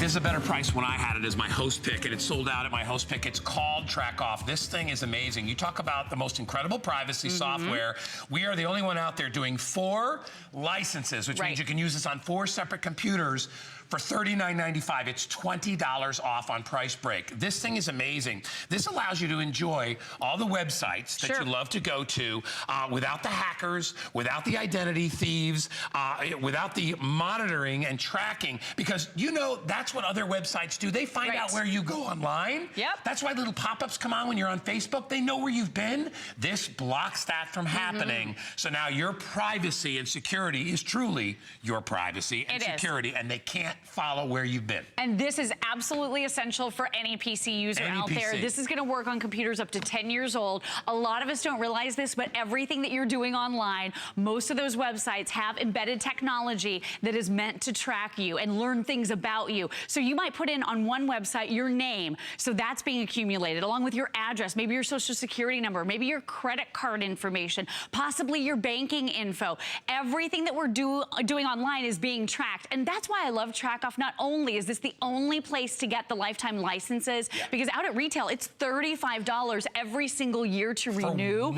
this is a better price when I had it as my host pick, and it's sold out at my host pick. It's called TrackOFF. This thing is amazing. You talk about the most incredible privacy software. We are the only one out there doing 4 licenses, which means you can use this on 4 separate computers for $39.95. It's $20 off on price break. This thing is amazing. This allows you to enjoy all the websites that you love to go to without the hackers, without the identity thieves, without the monitoring and tracking, because you know that's what other websites do. They find out where you go online. That's why little pop-ups come on when you're on Facebook. They know where you've been. This blocks that from happening. So now your privacy and security is truly your privacy and security, and they can't follow where you've been. And this is absolutely essential for any PC user out there. This is going to work on computers up to 10 years old. A lot of us don't realize this, but everything that you're doing online, most of those websites have embedded technology that is meant to track you and learn things about you. So you might put in on one website your name, so that's being accumulated along with your address, maybe your social security number, maybe your credit card information, possibly your banking info. Everything that we're doing online is being tracked, and that's why I love TrackOFF. Not only is this the only place to get the lifetime licenses, because out at retail, it's $35 every single year to renew.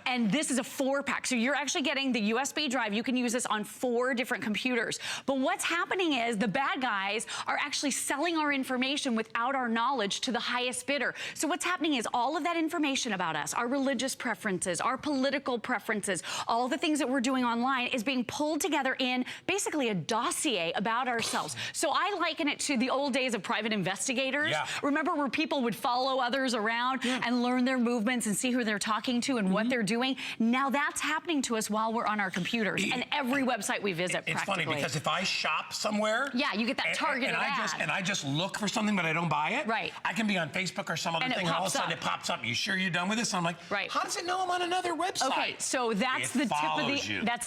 And this is a 4-pack. So you're actually getting the USB drive. You can use this on 4 different computers. But what's happening is the bad guys are actually selling our information without our knowledge to the highest bidder. So what's happening is all of that information about us, our religious preferences, our political preferences, all the things that we're doing online is being pulled together in basically a dossier about ourselves. So I liken it to the old days of private investigators. Remember where people would follow others around and learn their movements and see who they're talking to and what they're doing? Now that's happening to us while we're on our computers and every website we visit practically. It's funny because if I shop somewhere, you get that targeted ad. And I just look for something but I don't buy it, I can be on Facebook or some other thing and all of a sudden it pops up. You sure you're done with this? And I'm like, how does it know I'm on another website? Okay, so that's the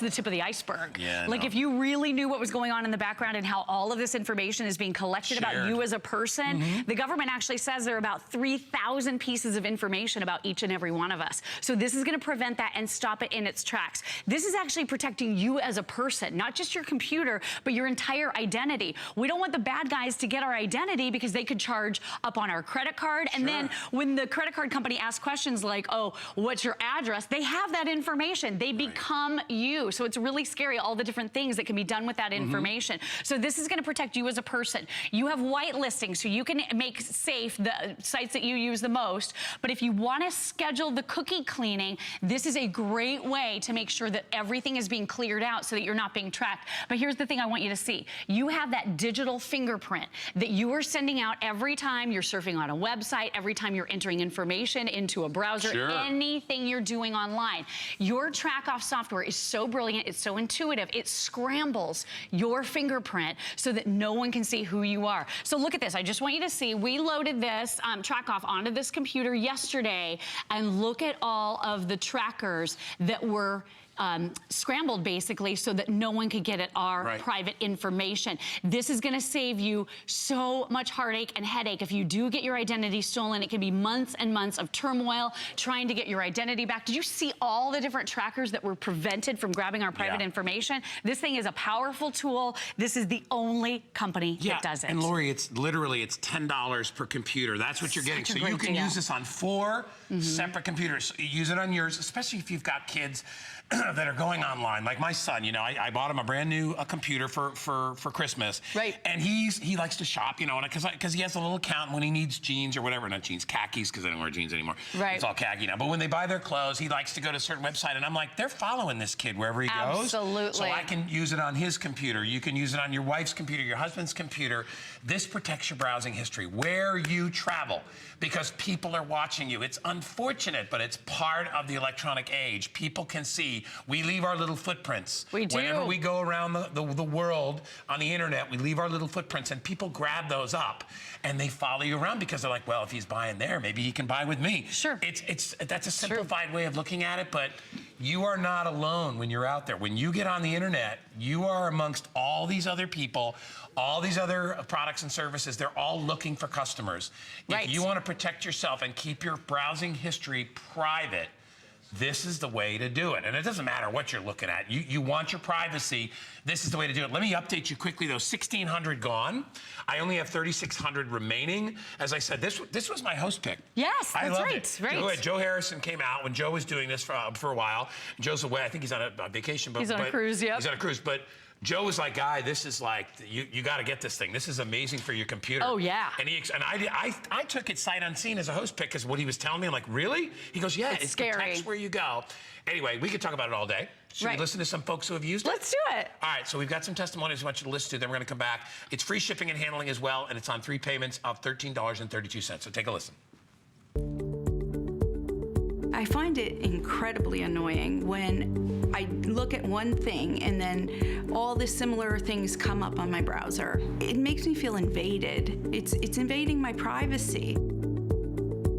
tip of the iceberg. Like if you really knew what was going on in the background and how all of this information is being collected about you as a person, the government actually says there are about 3,000 pieces of information about each and every one of us. So this is going to prevent that and stop it in its tracks. This is actually protecting you as a person, not just your computer, but your entire identity. We don't want the bad guys to get our identity because they could charge up on our credit card. And then when the credit card company asks questions like, oh, what's your address? They have that information. They become you. So it's really scary, all the different things that can be done with that information. So this is going to protect you as a person. You have whitelisting, so you can make safe the sites that you use the most. But if you want to schedule the cookie cleaning, this is a great way to make sure that everything is being cleared out so that you're not being tracked. But here's the thing I want you to see. You have that digital fingerprint that you are sending out every time you're surfing on a website, every time you're entering information into a browser, anything you're doing online. Your TrackOFF software is so brilliant, it's so intuitive, it scrambles your fingerprint so that no one can see who you are. So look at this. I just want you to see, we loaded this TrackOFF onto this computer yesterday, and look at all of the trackers that were scrambled basically so that no one could get at our private information. This is going to save you so much heartache and headache. If you do get your identity stolen, it can be months and months of turmoil trying to get your identity back. Did you see all the different trackers that were prevented from grabbing our private information? This thing is a powerful tool. This is the only company that does it. And Lori, it's literally, it's $10 per computer. That's what you're getting. So you can use this on 4 separate computers. Use it on yours, especially if you've got kids that are going online. Like my son, you know, I bought him a brand new computer for Christmas. And he likes to shop, you know, because he has a little account when he needs jeans or whatever. Not jeans, khakis, because I don't wear jeans anymore. It's all khaki now. But when they buy their clothes, he likes to go to a certain website, and I'm like, they're following this kid wherever he goes. So I can use it on his computer. You can use it on your wife's computer, your husband's computer. This protects your browsing history, where you travel, because people are watching you. It's unfortunate, but it's part of the electronic age. People can see. We leave our little footprints. We do. Whenever we go around the world on the internet, we leave our little footprints, and people grab those up and they follow you around because they're like, well, if he's buying there, maybe he can buy with me. That's a simplified way of looking at it, but you are not alone when you're out there. When you get on the internet, you are amongst all these other people, all these other products and services. They're all looking for customers. If you want to protect yourself and keep your browsing history private, this is the way to do it. And it doesn't matter what you're looking at. You want your privacy. This is the way to do it. Let me update you quickly, though. 1,600 gone. I only have 3,600 remaining. As I said, this was my host pick. Yes, I that's loved right. it. Right. Joe Harrison came out when Joe was doing this for a while. Joe's away. I think he's on a vacation. But, he's on a cruise, yep. He's on a cruise. But Joe was like, Guy, this is like, you got to get this thing. This is amazing for your computer. Oh, yeah. And I took it sight unseen as a host pick because what he was telling me, I'm like, really? He goes, yeah, it scary. protects where you go. Anyway, we could talk about it all day. Should we listen to some folks who have used it? Let's do it. All right, so we've got some testimonies I want you to listen to. Then we're going to come back. It's free shipping and handling as well, and it's on 3 payments of $13.32. So take a listen. I find it incredibly annoying when I look at one thing and then all the similar things come up on my browser. It makes me feel invaded. It's invading my privacy.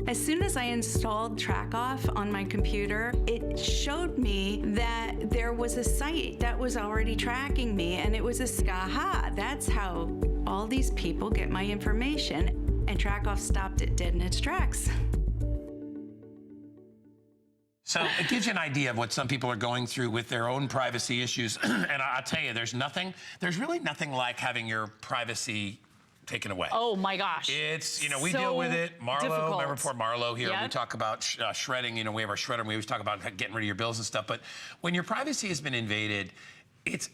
As soon as I installed TrackOFF on my computer, it showed me that there was a site that was already tracking me, and it was aha, that's how all these people get my information, and TrackOFF stopped it dead in its tracks. So it gives you an idea of what some people are going through with their own privacy issues. And I'll tell you, there's really nothing like having your privacy taken away. Oh my gosh. It's, we deal with it. Marlo, remember poor Marlo here, yep. We talk about shredding, we have our shredder, and we always talk about getting rid of your bills and stuff. But when your privacy has been invaded, it's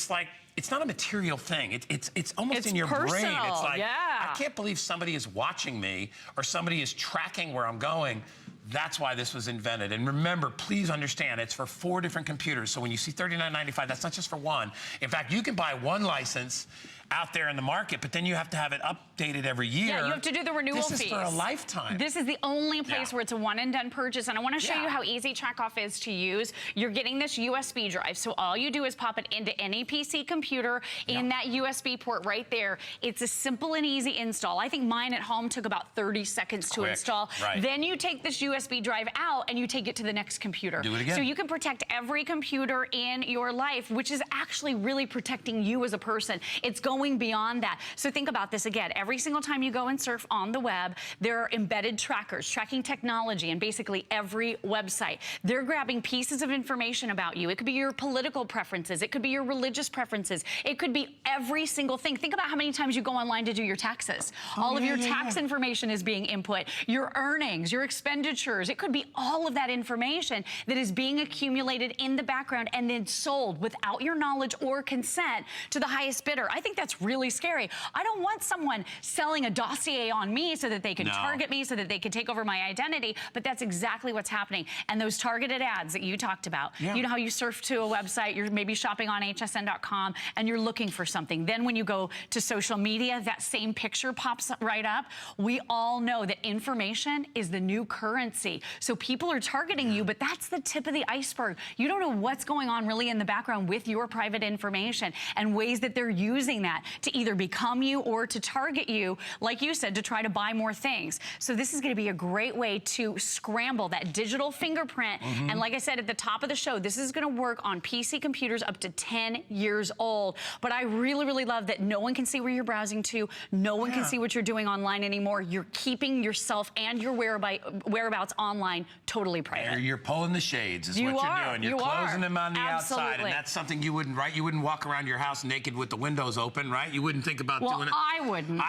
like, it's not a material thing. It's almost in your personal. brain. It's like, yeah. I can't believe somebody is watching me or somebody is tracking where I'm going. That's why this was invented. And remember, please understand, it's for 4 different computers. So when you see $39.95, that's not just for one. In fact, you can buy one license out there in the market, but then you have to have it updated every year. Yeah, you have to do the renewal fees. This is for a lifetime. This is the only place where it's a one and done purchase. And I want to show you how easy TrackOFF is to use. You're getting this USB drive. So all you do is pop it into any PC computer in that USB port right there. It's a simple and easy install. I think mine at home took about 30 seconds to install. Right. Then you take this USB drive out and you take it to the next computer. Do it again. So you can protect every computer in your life, which is actually really protecting you as a person. It's going beyond that. So think about this again. Every single time you go and surf on the web, there are embedded trackers tracking technology in basically every website. They're grabbing pieces of information about you. It could be your political preferences. It could be your religious preferences. It could be every single thing. Think about how many times you go online to do your taxes. All of your tax information is being input. Your earnings, your expenditures. It could be all of that information that is being accumulated in the background and then sold without your knowledge or consent to the highest bidder. I think that's really scary. I don't want someone selling a dossier on me so that they can target me, so that they can take over my identity, but that's exactly what's happening. And those targeted ads that you talked about, you know how you surf to a website, you're maybe shopping on hsn.com and you're looking for something. Then when you go to social media, that same picture pops right up. We all know that information is the new currency. So people are targeting you, but that's the tip of the iceberg. You don't know what's going on really in the background with your private information and ways that they're using that to either become you or to target you, like you said, to try to buy more things. So this is going to be a great way to scramble that digital fingerprint. And like I said at the top of the show, this is going to work on PC computers up to 10 years old. But I really, really love that no one can see where you're browsing to. No one can see what you're doing online anymore. You're keeping yourself and your whereabouts online totally private. You're pulling the shades is what you're doing. You're closing them on the outside. And that's something you wouldn't, right? You wouldn't walk around your house naked with the windows open, right? You wouldn't think about doing it. I wouldn't.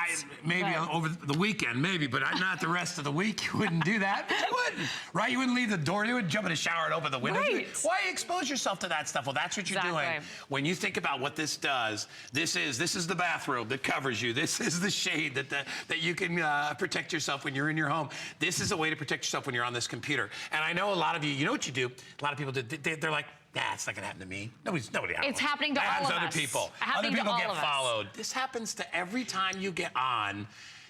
Maybe over the weekend, maybe, but not the rest of the week. You wouldn't do that. But you wouldn't, right? You wouldn't leave the door. You wouldn't jump in the shower and open the window. Right. Why expose yourself to that stuff? Well, that's what you're doing. When you think about what this does, this is the bathrobe that covers you. This is the shade that you can protect yourself when you're in your home. This is a way to protect yourself when you're on this computer. And I know a lot of you know what you do? A lot of people do. They're like, nah, it's not gonna happen to me. Nobody. It's happening to all of us. Other people. Other people get followed. This happens to every time you get on.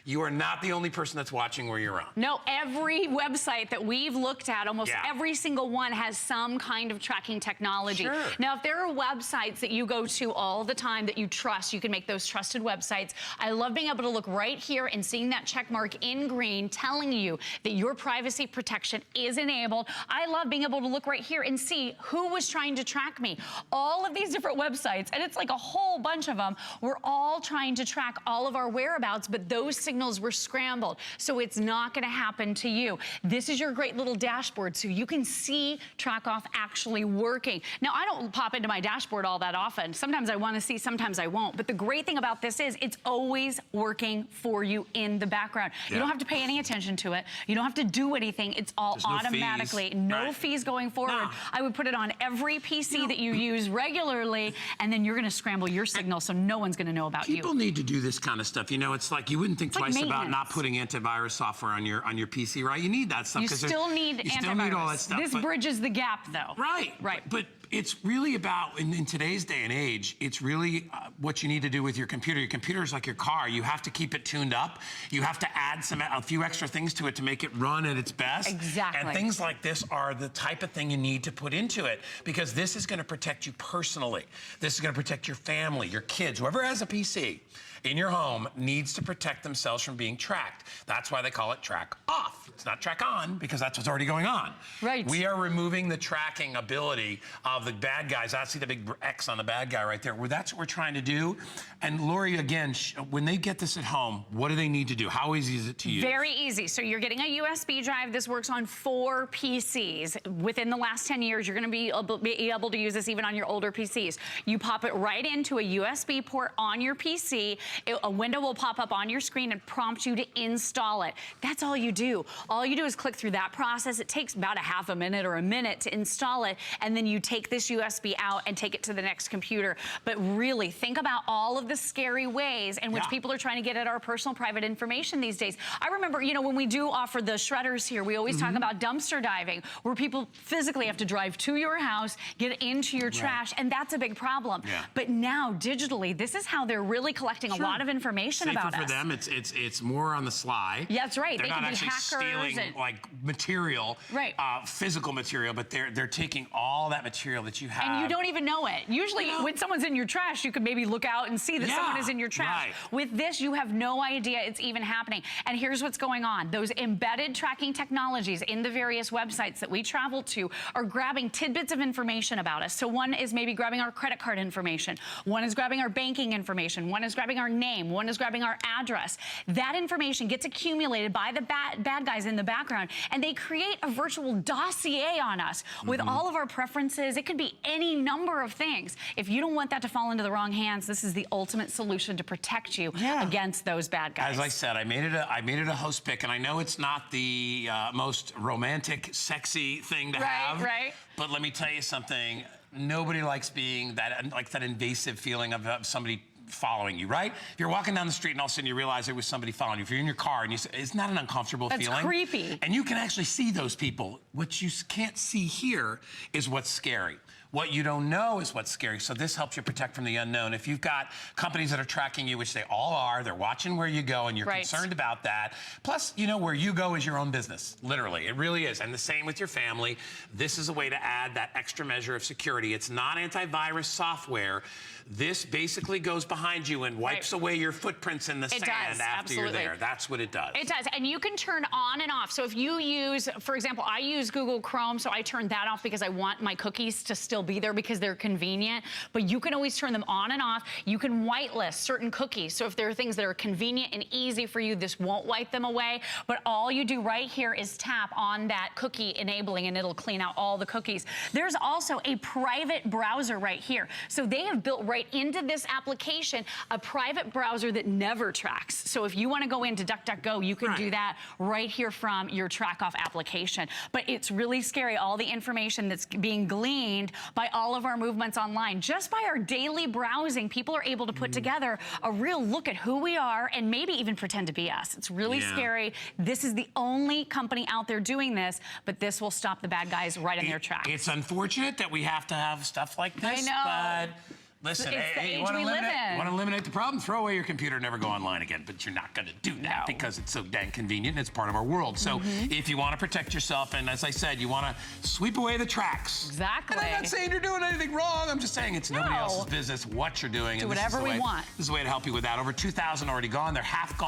You are not the only person that's watching where you're on. No, every website that we've looked at, almost every single one has some kind of tracking technology. Sure. Now, if there are websites that you go to all the time that you trust, you can make those trusted websites. I love being able to look right here and seeing that check mark in green telling you that your privacy protection is enabled. I love being able to look right here and see who was trying to track me. All of these different websites, and it's like a whole bunch of them, we're all trying to track all of our whereabouts, but those signals were scrambled. So it's not gonna happen to you. This is your great little dashboard so you can see TrackOFF actually working. Now, I don't pop into my dashboard all that often. Sometimes I wanna see, sometimes I won't. But the great thing about this is it's always working for you in the background. You don't have to pay any attention to it. You don't have to do anything. It's all automatically. No fees going forward. I would put it on every PC that you use regularly, and then you're gonna scramble your signal so no one's gonna know about you. People need to do this kind of stuff. You know, it's like you wouldn't think twice about not putting antivirus software on your PC, right? You need that stuff. You still need antivirus. Still need all that stuff. This bridges the gap, though. Right. But it's really about, in today's day and age, it's really what you need to do with your computer. Your computer is like your car. You have to keep it tuned up. You have to add a few extra things to it to make it run at its best. Exactly. And things like this are the type of thing you need to put into it, because this is going to protect you personally. This is going to protect your family, your kids, whoever has a PC in your home needs to protect themselves from being tracked. That's why they call it TrackOFF. It's not Track On, because that's what's already going on. Right. We are removing the tracking ability of the bad guys. I see the big X on the bad guy right there. Well, that's what we're trying to do. And Lori, again, when they get this at home, what do they need to do? How easy is it to use? Very easy. So you're getting a USB drive. This works on 4 PCs. Within the last 10 years, you're going to be able to use this even on your older PCs. You pop it right into a USB port on your PC. A window will pop up on your screen and prompt you to install it. That's all you do. All you do is click through that process. It takes about a half a minute or a minute to install it, and then you take this USB out and take it to the next computer. But really, think about all of the scary ways in which people are trying to get at our personal private information these days. I remember, you know, when we do offer the shredders here, we always talk about dumpster diving, where people physically have to drive to your house, get into your trash, and that's a big problem. But now, digitally, this is how they're really collecting a lot of information about us. For them, it's more on the sly. Yeah, that's right. They're not actually stealing like material, physical material, but they're taking all that material that you have. And you don't even know it. Usually, when someone's in your trash, you could maybe look out and see that someone is in your trash. With this, you have no idea it's even happening. And here's what's going on. Those embedded tracking technologies in the various websites that we travel to are grabbing tidbits of information about us. So one is maybe grabbing our credit card information. One is grabbing our banking information. One is grabbing our name. One is grabbing our address. That information gets accumulated by the bad guys in the background, and they create a virtual dossier on us with all of our preferences. It could be any number of things. If you don't want that to fall into the wrong hands, this is the ultimate solution to protect you against those bad guys. As I said, I made it a host pick, and I know it's not the most romantic, sexy thing to have. But let me tell you something. Nobody likes being that invasive feeling of somebody following you, right? If you're walking down the street and all of a sudden you realize there was somebody following you. If you're in your car and you say, isn't that an uncomfortable feeling? That's creepy. And you can actually see those people. What you can't see here is what's scary. What you don't know is what's scary. So this helps you protect from the unknown. If you've got companies that are tracking you, which they all are, they're watching where you go, and you're concerned about that. Plus, you know, where you go is your own business. Literally, it really is. And the same with your family. This is a way to add that extra measure of security. It's not antivirus software. This basically goes behind you and wipes away your footprints in the sand after you're there. That's what it does. It does. And you can turn on and off. So if you use, for example, I use Google Chrome, so I turn that off because I want my cookies to still be there because they're convenient. But you can always turn them on and off. You can whitelist certain cookies. So if there are things that are convenient and easy for you, this won't wipe them away. But all you do right here is tap on that cookie enabling, and it'll clean out all the cookies. There's also a private browser right here. So they have built right into this application a private browser that never tracks. So if you want to go into DuckDuckGo, you can do that right here from your TrackOFF application. But it's really scary, all the information that's being gleaned by all of our movements online. Just by our daily browsing, people are able to put together a real look at who we are and maybe even pretend to be us. It's really scary. This is the only company out there doing this, but this will stop the bad guys right in their tracks. It's unfortunate that we have to have stuff like this. I know. But listen, it's the age you want we to eliminate the problem? Throw away your computer, never go online again. But you're not going to do that because it's so dang convenient and it's part of our world. So if you want to protect yourself, and as I said, you want to sweep away the tracks. Exactly. And I'm not saying you're doing anything wrong. I'm just saying it's nobody else's business what you're doing. Do whatever we want. This is a way to help you with that. Over 2,000 already gone. They're half gone.